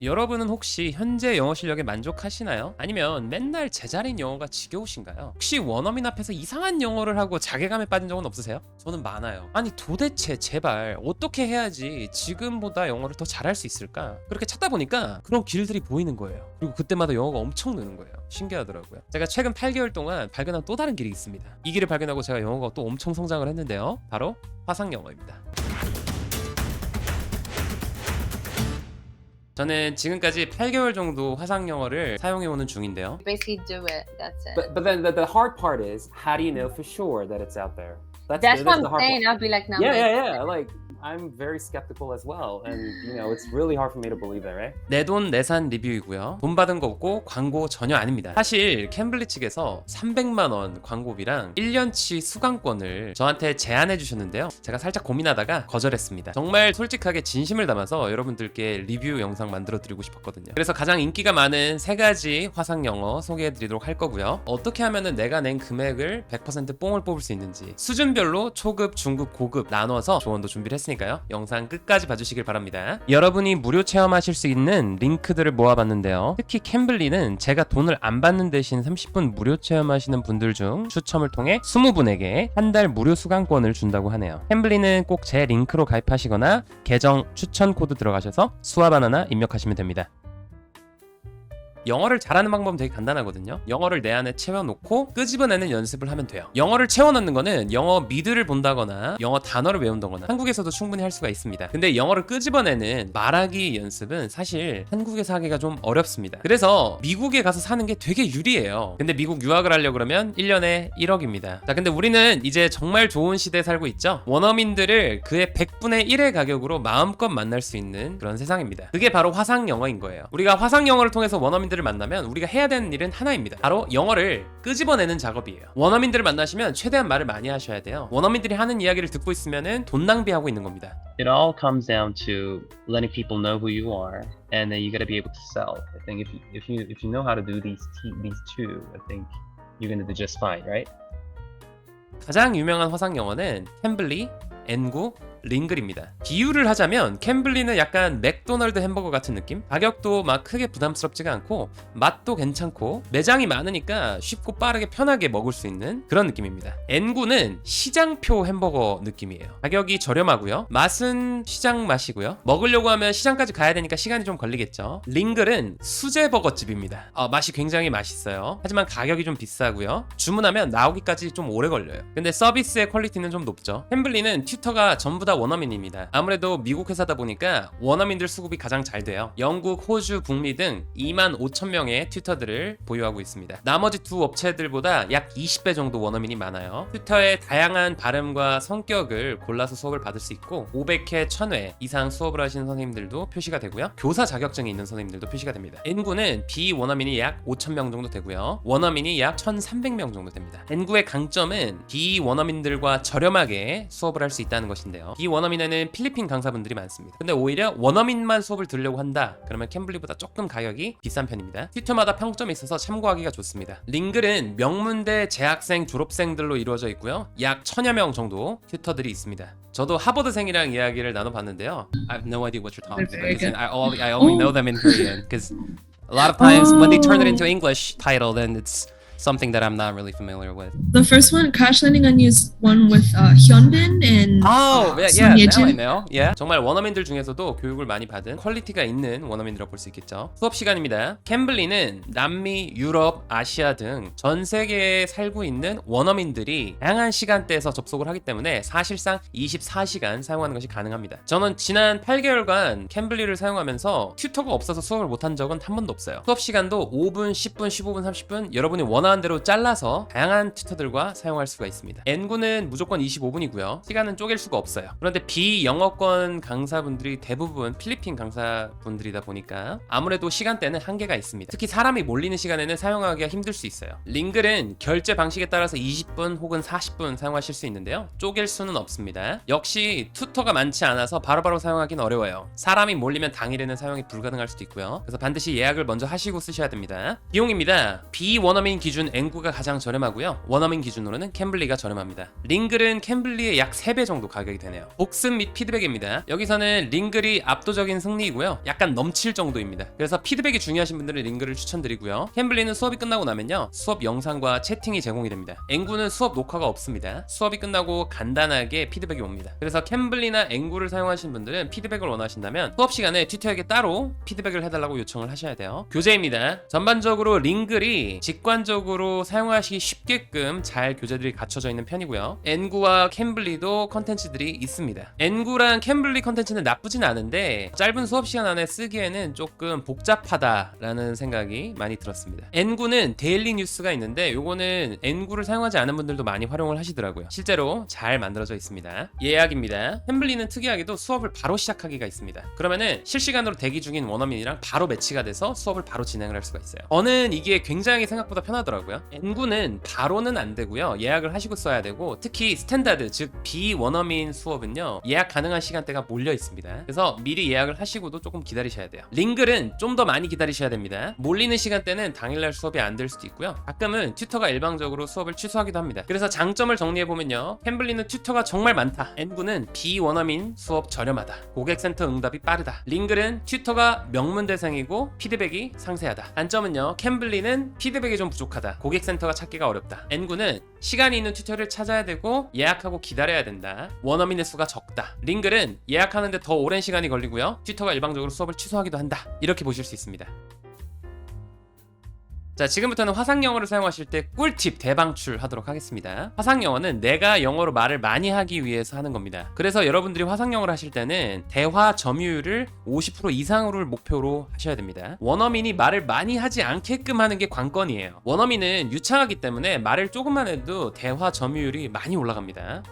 여러분은 혹시 현재 영어 실력에 만족하시나요? 아니면 맨날 제자리인 영어가 지겨우신가요? 혹시 원어민 앞에서 이상한 영어를 하고 자괴감에 빠진 적은 없으세요? 저는 많아요. 아니 도대체 제발 어떻게 해야지 지금보다 영어를 더 잘할 수 있을까? 그렇게 찾다 보니까 그런 길들이 보이는 거예요. 그리고 그때마다 영어가 엄청 느는 거예요. 신기하더라고요. 제가 최근 8개월 동안 발견한 또 다른 길이 있습니다. 이 길을 발견하고 제가 영어가 또 엄청 성장을 했는데요. 바로 화상영어입니다. 저는 지금까지 8개월 정도 화상영어를 사용해오는 중인데요. Basically do it. That's it. But then the hard part is, how do you know for sure that it's out there? That's what I'm the hard saying. part. I'll be like, no. Yeah. Like, I'm very skeptical as well, and it's really hard for me to believe that, right? 내돈 내산 리뷰이고요. 돈 받은 거 없고 광고 전혀 아닙니다. 사실 캠블리 측에서 300만 원 광고비랑 1년치 수강권을 저한테 제안해 주셨는데요. 제가 살짝 고민하다가 거절했습니다. 정말 솔직하게 진심을 담아서 여러분들께 리뷰 영상 만들어 드리고 싶었거든요. 그래서 가장 인기가 많은 3가지 화상 영어 소개해 드리도록 할 거고요. 어떻게 하면은 내가 낸 금액을 100% 뽕을 뽑을 수 있는지 수준별로 초급, 중급, 고급 나눠서 조언도 준비를 했습니다. 영상 끝까지 봐주시길 바랍니다. 여러분이 무료 체험하실 수 있는 링크들을 모아봤는데요. 특히 캠블리는 제가 돈을 안 받는 대신 30분 무료 체험하시는 분들 중 추첨을 통해 20분에게 한 달 무료 수강권을 준다고 하네요. 캠블리는 꼭 제 링크로 가입하시거나 계정 추천 코드 들어가셔서 수아바나나 입력하시면 됩니다. 영어를 잘하는 방법은 되게 간단하거든요. 영어를 내 안에 채워놓고 끄집어내는 연습을 하면 돼요. 영어를 채워넣는 거는 영어 미드를 본다거나 영어 단어를 외운다거나 한국에서도 충분히 할 수가 있습니다. 근데 영어를 끄집어내는 말하기 연습은 사실 한국에서 하기가 좀 어렵습니다. 그래서 미국에 가서 사는 게 되게 유리해요. 근데 미국 유학을 하려고 그러면 1년에 1억입니다. 자, 근데 우리는 이제 정말 좋은 시대에 살고 있죠. 원어민들을 그의 100분의 1의 가격으로 마음껏 만날 수 있는 그런 세상입니다. 그게 바로 화상 영어인 거예요. 우리가 화상 영어를 통해서 원어민들을 만나면 우리가 해야 되는 일은 하나입니다. 바로 영어를 끄집어내는 작업이에요. 원어민들을 만나시면 최대한 말을 많이 하셔야 돼요. 원어민들이 하는 이야기를 듣고 있으면은 돈 낭비하고 있는 겁니다. It all comes down to letting people know who you are, and then you got to be able to sell. I think if you know how to do these two, I think you're gonna do just fine, right? 가장 유명한 화상 영어는 캠블리, N9, 링글입니다. 비유를 하자면 캠블리는 약간 맥도날드 햄버거 같은 느낌? 가격도 막 크게 부담스럽지가 않고 맛도 괜찮고 매장이 많으니까 쉽고 빠르게 편하게 먹을 수 있는 그런 느낌입니다. N9는 시장표 햄버거 느낌이에요. 가격이 저렴하고요. 맛은 시장 맛이고요. 먹으려고 하면 시장까지 가야 되니까 시간이 좀 걸리겠죠. 링글은 수제버거집입니다. 맛이 굉장히 맛있어요. 하지만 가격이 좀 비싸고요. 주문하면 나오기까지 좀 오래 걸려요. 근데 서비스의 퀄리티는 좀 높죠. 캠블리는 튜터가 전부 다 원어민입니다. 아무래도 미국 회사다 보니까 원어민들 수급이 가장 잘 돼요. 영국, 호주, 북미 등 25,000명의 튜터들을 보유하고 있습니다. 나머지 두 업체들보다 약 20배 정도 원어민이 많아요. 튜터의 다양한 발음과 성격을 골라서 수업을 받을 수 있고 500회, 1000회 이상 수업을 하시는 선생님들도 표시가 되고요. 교사 자격증이 있는 선생님들도 표시가 됩니다. N9는 비원어민이 약 5,000명 정도 되고요. 원어민이 약 1,300명 정도 됩니다. N9의 강점은 비원어민들과 저렴하게 수업을 할 수 있다는 것인데요. 비원어민에는 필리핀 강사분들이 많습니다. 근데 오히려 원어민만 수업을 들으려고 한다 그러면 캠블리보다 조금 가격이 비싼 편입니다. 튜터마다 평점이 있어서 참고하기가 좋습니다. 링글은 명문대 재학생, 졸업생들로 이루어져 있고요. 약 1000여 명 정도 튜터들이 있습니다. 저도 하버드생이랑 이야기를 나눠봤는데요. I have no idea what you're talking about because I only know them in Korean because a lot of times when they turn it into English title then it's something that I'm not really familiar with. The first one, Crash Landing on You, is one with Hyunbin and Oh, yeah, Son now I Ye-jin. know. Yeah. 정말 원어민들 중에서도 교육을 많이 받은 퀄리티가 있는 원어민이라고 볼 수 있겠죠. 수업 시간입니다. 캠블리는 남미, 유럽, 아시아 등 전 세계에 살고 있는 원어민들이 다양한 시간대에서 접속을 하기 때문에 사실상 24시간 사용하는 것이 가능합니다. 저는 지난 8개월간 캠블리를 사용하면서 튜터가 없어서 수업을 못한 적은 한 번도 없어요. 수업 시간도 5분, 10분, 15분, 30분 여러분이 원하는 대로 잘라서 다양한 튜터들과 사용할 수가 있습니다. N9는 무조건 25분이고요. 시간은 쪼갤 수가 없어요. 그런데 비영어권 강사분들이 대부분 필리핀 강사분들이다 보니까 아무래도 시간대는 한계가 있습니다. 특히 사람이 몰리는 시간에는 사용하기가 힘들 수 있어요. 링글은 결제 방식에 따라서 20분 혹은 40분 사용하실 수 있는데요. 쪼갤 수는 없습니다. 역시 튜터가 많지 않아서 바로바로 사용하기는 어려워요. 사람이 몰리면 당일에는 사용이 불가능할 수도 있고요. 그래서 반드시 예약을 먼저 하시고 쓰셔야 됩니다. 비용입니다. 비원어민 기준 기준 N구가 가장 저렴하고요. 원어민 기준으로는 캠블리가 저렴합니다. 링글은 캠블리의 약 3배 정도 가격이 되네요. 복습 및 피드백입니다. 여기서는 링글이 압도적인 승리이고요. 약간 넘칠 정도입니다. 그래서 피드백이 중요하신 분들은 링글을 추천드리고요. 캠블리는 수업이 끝나고 나면요. 수업 영상과 채팅이 제공이 됩니다. N구는 수업 녹화가 없습니다. 수업이 끝나고 간단하게 피드백이 옵니다. 그래서 캠블리나 N구를 사용하시는 분들은 피드백을 원하신다면 수업 시간에 튜터에게 따로 피드백을 해달라고 요청을 하셔야 돼요. 교재입니다. 전반적으로 링글이 직관적으로 사용하시기 쉽게끔 잘 교재들이 갖춰져 있는 편이고요. N구와 캠블리도 컨텐츠들이 있습니다. N구랑 캠블리 컨텐츠는 나쁘진 않은데 짧은 수업 시간 안에 쓰기에는 조금 복잡하다라는 생각이 많이 들었습니다. N구는 데일리 뉴스가 있는데 요거는 N구를 사용하지 않은 분들도 많이 활용을 하시더라고요. 실제로 잘 만들어져 있습니다. 예약입니다. 캠블리는 특이하게도 수업을 바로 시작하기가 있습니다. 그러면은 실시간으로 대기 중인 원어민이랑 바로 매치가 돼서 수업을 바로 진행을 할 수가 있어요. 저는 이게 굉장히 생각보다 편하더라고요. N구는 바로는 안 되고요. 예약을 하시고 써야 되고 특히 스탠다드 즉 비원어민 수업은요. 예약 가능한 시간대가 몰려 있습니다. 그래서 미리 예약을 하시고도 조금 기다리셔야 돼요. 링글은 좀 더 많이 기다리셔야 됩니다. 몰리는 시간대는 당일날 수업이 안 될 수도 있고요. 가끔은 튜터가 일방적으로 수업을 취소하기도 합니다. 그래서 장점을 정리해보면요. 캠블리는 튜터가 정말 많다. N구는 비원어민 수업 저렴하다. 고객센터 응답이 빠르다. 링글은 튜터가 명문대생이고 피드백이 상세하다. 단점은요. 캠블리는 피드백이 좀 부족하다. 고객센터가 찾기가 어렵다. N구는 시간이 있는 튜터를 찾아야 되고 예약하고 기다려야 된다. 원어민의 수가 적다. 링글은 예약하는데 더 오랜 시간이 걸리고요. 튜터가 일방적으로 수업을 취소하기도 한다. 이렇게 보실 수 있습니다. 자, 지금부터는 화상영어를 사용하실 때 꿀팁 대방출하도록 하겠습니다. 화상영어는 내가 영어로 말을 많이 하기 위해서 하는 겁니다. 그래서 여러분들이 화상영어를 하실 때는 대화 점유율을 50% 이상으로 목표로 하셔야 됩니다. 원어민이 말을 많이 하지 않게끔 하는 게 관건이에요. 원어민은 유창하기 때문에 말을 조금만 해도 대화 점유율이 많이 올라갑니다.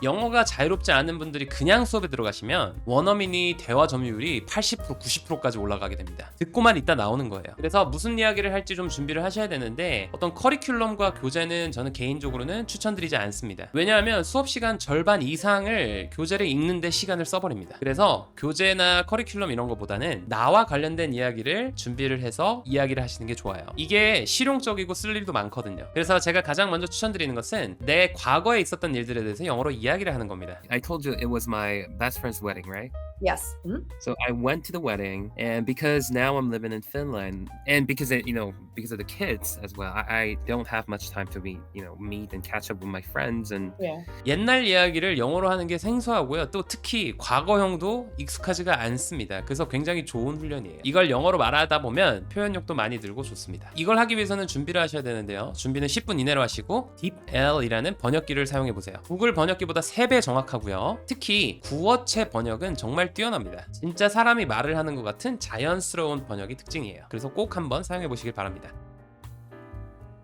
영어가 자유롭지 않은 분들이 그냥 수업에 들어가시면 원어민이 대화 점유율이 80%, 90%까지 올라가게 됩니다. 듣고만 있다 나오는 거예요. 그래서 무슨 이야기를 할지 좀 준비를 하셔야 되는데 어떤 커리큘럼과 교재는 저는 개인적으로는 추천드리지 않습니다. 왜냐하면 수업 시간 절반 이상을 교재를 읽는데 시간을 써버립니다. 그래서 교재나 커리큘럼 이런 거보다는 나와 관련된 이야기를 준비를 해서 이야기를 하시는 게 좋아요. 이게 실용적이고 쓸 일도 많거든요. 그래서 제가 가장 먼저 추천드리는 것은 내 과거에 있었던 일들에 대해서 영어로 이야기를 하는 겁니다. I told you it was my best friend's wedding, right? Yes. Mhm. So I went to the wedding, and because now I'm living in Finland, and because because of the kids as well, I don't have much time to meet and catch up with my friends and Yeah. 옛날 이야기를 영어로 하는 게 생소하고요. 또 특히 과거형도 익숙하지가 않습니다. 그래서 굉장히 좋은 훈련이에요. 이걸 영어로 말하다 보면 표현력도 많이 들고 좋습니다. 이걸 하기 위해서는 준비를 하셔야 되는데요. 준비는 10분 이내로 하시고 DeepL이라는 번역기를 사용해 보세요. 구글 번역기보다 3배 정확하고요. 특히 구어체 번역은 정말 뛰어납니다. 진짜 사람이 말을 하는 것 같은 자연스러운 번역이 특징이에요. 그래서 꼭 한번 사용해 보시길 바랍니다.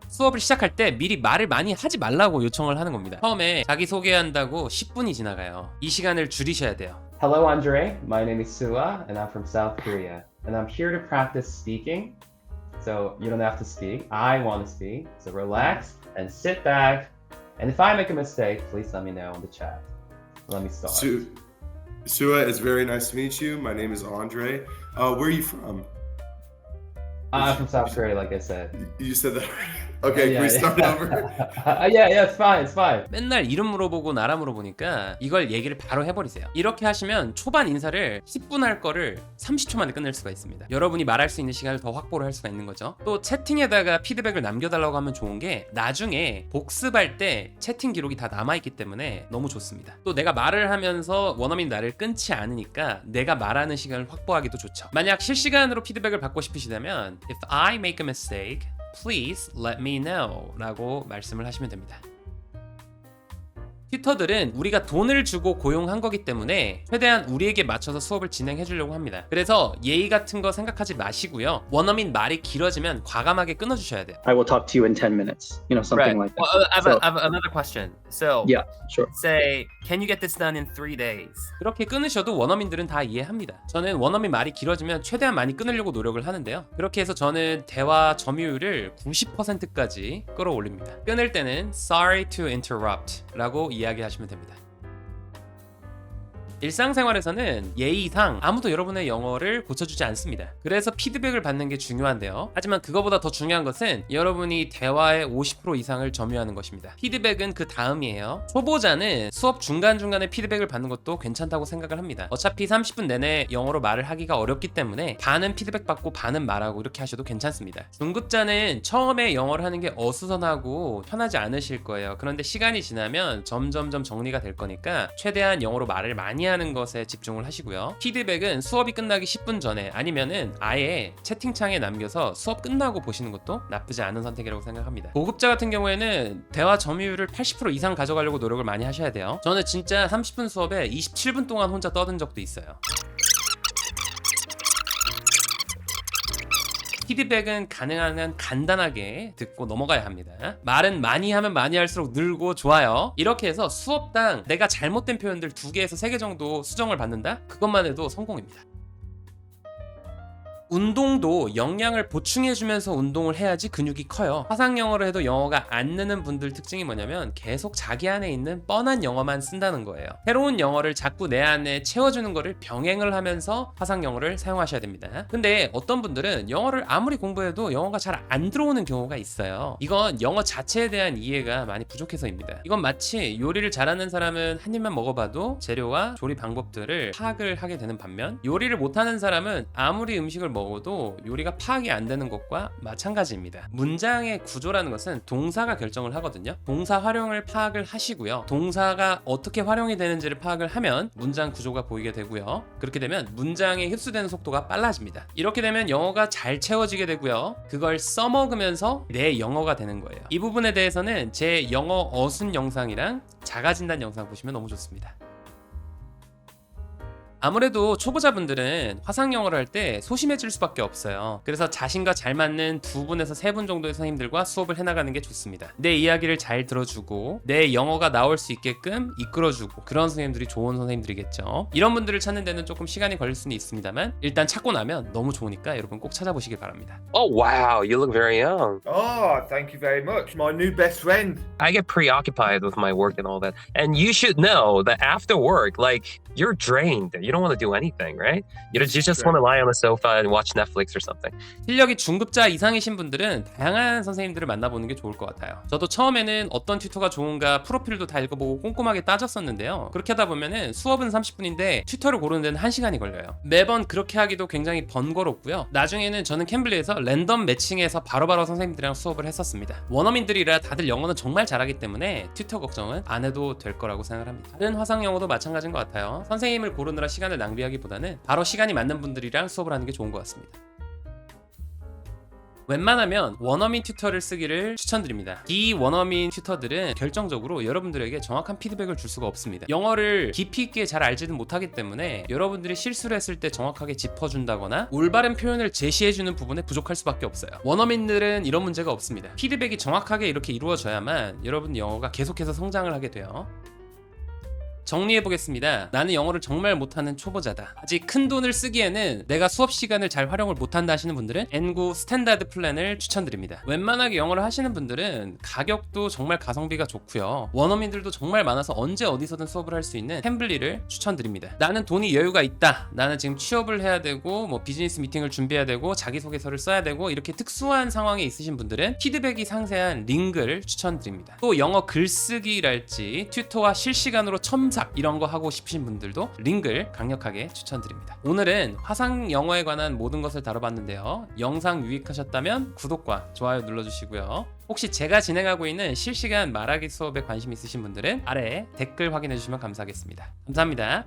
수업을 시작할 때 미리 말을 많이 하지 말라고 요청을 하는 겁니다. 처음에 자기 소개한다고 10분이 지나가요. 이 시간을 줄이셔야 돼요. Hello, Andre. My name is Sua, and I'm from South Korea. And I'm here to practice speaking. So you don't have to speak. I want to speak. So relax and sit back. And if I make a mistake, please let me know in the chat. Let me start. Sua, it's very nice to meet you. My name is Andre. Where are you from? I'm from South Korea, like I said. You said that. Okay, can we start over? Yeah, it's fine, it's fine. 맨날 이름 물어보고 나라 물어보니까 이걸 얘기를 바로 해버리세요. 이렇게 하시면 초반 인사를 10분 할 거를 30초 만에 끝낼 수가 있습니다. 여러분이 말할 수 있는 시간을 더 확보를 할 수가 있는 거죠. 또 채팅에다가 피드백을 남겨달라고 하면 좋은 게 나중에 복습할 때 채팅 기록이 다 남아있기 때문에 너무 좋습니다. 또 내가 말을 하면서 원어민 나를 끊지 않으니까 내가 말하는 시간을 확보하기도 좋죠. 만약 실시간으로 피드백을 받고 싶으시다면 If I make a mistake, please let me know 라고 말씀을 하시면 됩니다. 튜터들은 우리가 돈을 주고 고용한 거기 때문에 최대한 우리에게 맞춰서 수업을 진행해 주려고 합니다. 그래서 예의 같은 거 생각하지 마시고요. 원어민 말이 길어지면 과감하게 끊어주셔야 돼요. I will talk to you in 10 minutes. Something like that. Well, I So- have another question. So Yeah, sure. say, can you get this done in 3 days? 그렇게 끊으셔도 원어민들은 다 이해합니다. 저는 원어민 말이 길어지면 최대한 많이 끊으려고 노력을 하는데요. 그렇게 해서 저는 대화 점유율을 90%까지 끌어올립니다. 끊을 때는 sorry to interrupt 라고 이야기하시면 됩니다. 일상생활에서는 예의상 아무도 여러분의 영어를 고쳐주지 않습니다. 그래서 피드백을 받는 게 중요한데요. 하지만 그거보다 더 중요한 것은 여러분이 대화의 50% 이상을 점유하는 것입니다. 피드백은 그 다음이에요. 초보자는 수업 중간중간에 피드백을 받는 것도 괜찮다고 생각을 합니다. 어차피 30분 내내 영어로 말을 하기가 어렵기 때문에 반은 피드백 받고 반은 말하고 이렇게 하셔도 괜찮습니다. 중급자는 처음에 영어를 하는 게 어수선하고 편하지 않으실 거예요. 그런데 시간이 지나면 점점점 정리가 될 거니까 최대한 영어로 말을 많이 하는 것에 집중을 하시고요. 피드백은 수업이 끝나기 10분 전에 아니면은 아예 채팅창에 남겨서 수업 끝나고 보시는 것도 나쁘지 않은 선택이라고 생각합니다. 고급자 같은 경우에는 대화 점유율을 80% 이상 가져가려고 노력을 많이 하셔야 돼요. 저는 진짜 30분 수업에 27분 동안 혼자 떠든 적도 있어요. 피드백은 가능한 한 간단하게 듣고 넘어가야 합니다. 말은 많이 하면 많이 할수록 늘고 좋아요. 이렇게 해서 수업당 내가 잘못된 표현들 2개에서 3개 정도 수정을 받는다? 그것만 해도 성공입니다. 운동도 영양을 보충해주면서 운동을 해야지 근육이 커요. 화상 영어로 해도 영어가 안 느는 분들 특징이 뭐냐면 계속 자기 안에 있는 뻔한 영어만 쓴다는 거예요. 새로운 영어를 자꾸 내 안에 채워주는 거를 병행을 하면서 화상 영어를 사용하셔야 됩니다. 근데 어떤 분들은 영어를 아무리 공부해도 영어가 잘 안 들어오는 경우가 있어요. 이건 영어 자체에 대한 이해가 많이 부족해서입니다. 이건 마치 요리를 잘하는 사람은 한 입만 먹어봐도 재료와 조리 방법들을 파악을 하게 되는 반면 요리를 못하는 사람은 아무리 음식을 먹어도 요리가 파악이 안 되는 것과 마찬가지입니다. 문장의 구조라는 것은 동사가 결정을 하거든요. 동사 활용을 파악을 하시고요. 동사가 어떻게 활용이 되는지를 파악을 하면 문장 구조가 보이게 되고요. 그렇게 되면 문장에 흡수되는 속도가 빨라집니다. 이렇게 되면 영어가 잘 채워지게 되고요. 그걸 써먹으면서 내 영어가 되는 거예요. 이 부분에 대해서는 제 영어 어순 영상이랑 자가진단 영상 보시면 너무 좋습니다. 아무래도 초보자분들은 화상 영어를 할 때 소심해질 수밖에 없어요. 그래서 자신과 잘 맞는 2분에서 3분 정도의 선생님들과 수업을 해나가는 게 좋습니다. 내 이야기를 잘 들어주고 내 영어가 나올 수 있게끔 이끌어주고 그런 선생님들이 좋은 선생님들이겠죠. 이런 분들을 찾는 데는 조금 시간이 걸릴 수는 있습니다만 일단 찾고 나면 너무 좋으니까 여러분 꼭 찾아보시길 바랍니다. Oh wow, you look very young. Oh, thank you very much. My new best friend. I get preoccupied with my work and all that. And you should know that after work, like, you're drained. You don't want to do anything, right? You just want to lie on the sofa and watch Netflix or something. 실력이 중급자 이상이신 분들은 다양한 선생님들을 만나보는 게 좋을 것 같아요. 저도 처음에는 어떤 튜터가 좋은가 프로필도 다 읽어보고 꼼꼼하게 따졌었는데요. 그렇게 하다 보면은 수업은 30분인데 튜터를 고르는 데는 1시간이 걸려요. 매번 그렇게 하기도 굉장히 번거롭고요. 나중에는 저는 캠블리에서 랜덤 매칭해서 바로바로 선생님들이랑 수업을 했었습니다. 원어민들이라 다들 영어는 정말 잘하기 때문에 튜터 걱정은 안 해도 될 거라고 생각합니다. 다른 화상 영어도 마찬가지인 것 같아요. 선생님을 고르느라 시간을 낭비하기보다는 바로 시간이 맞는 분들이랑 수업을 하는 게 좋은 것 같습니다. 웬만하면 원어민 튜터를 쓰기를 추천드립니다. 이 원어민 튜터들은 결정적으로 여러분들에게 정확한 피드백을 줄 수가 없습니다. 영어를 깊이 있게 잘 알지는 못하기 때문에 여러분들이 실수를 했을 때 정확하게 짚어준다거나 올바른 표현을 제시해주는 부분에 부족할 수밖에 없어요. 원어민들은 이런 문제가 없습니다. 피드백이 정확하게 이렇게 이루어져야만 여러분 영어가 계속해서 성장을 하게 돼요. 정리해보겠습니다. 나는 영어를 정말 못하는 초보자다. 아직 큰 돈을 쓰기에는 내가 수업 시간을 잘 활용을 못한다 하시는 분들은 N9 스탠다드 플랜을 추천드립니다. 웬만하게 영어를 하시는 분들은 가격도 정말 가성비가 좋고요. 원어민들도 정말 많아서 언제 어디서든 수업을 할 수 있는 캠블리를 추천드립니다. 나는 돈이 여유가 있다. 나는 지금 취업을 해야 되고 뭐 비즈니스 미팅을 준비해야 되고 자기소개서를 써야 되고 이렇게 특수한 상황에 있으신 분들은 피드백이 상세한 링크를 추천드립니다. 또 영어 글쓰기랄지 튜터와 실시간으로 첨삭 이런 거 하고 싶으신 분들도 링크를 강력하게 추천드립니다. 오늘은 화상 영어에 관한 모든 것을 다뤄봤는데요. 영상 유익하셨다면 구독과 좋아요 눌러주시고요. 혹시 제가 진행하고 있는 실시간 말하기 수업에 관심 있으신 분들은 아래에 댓글 확인해 주시면 감사하겠습니다. 감사합니다.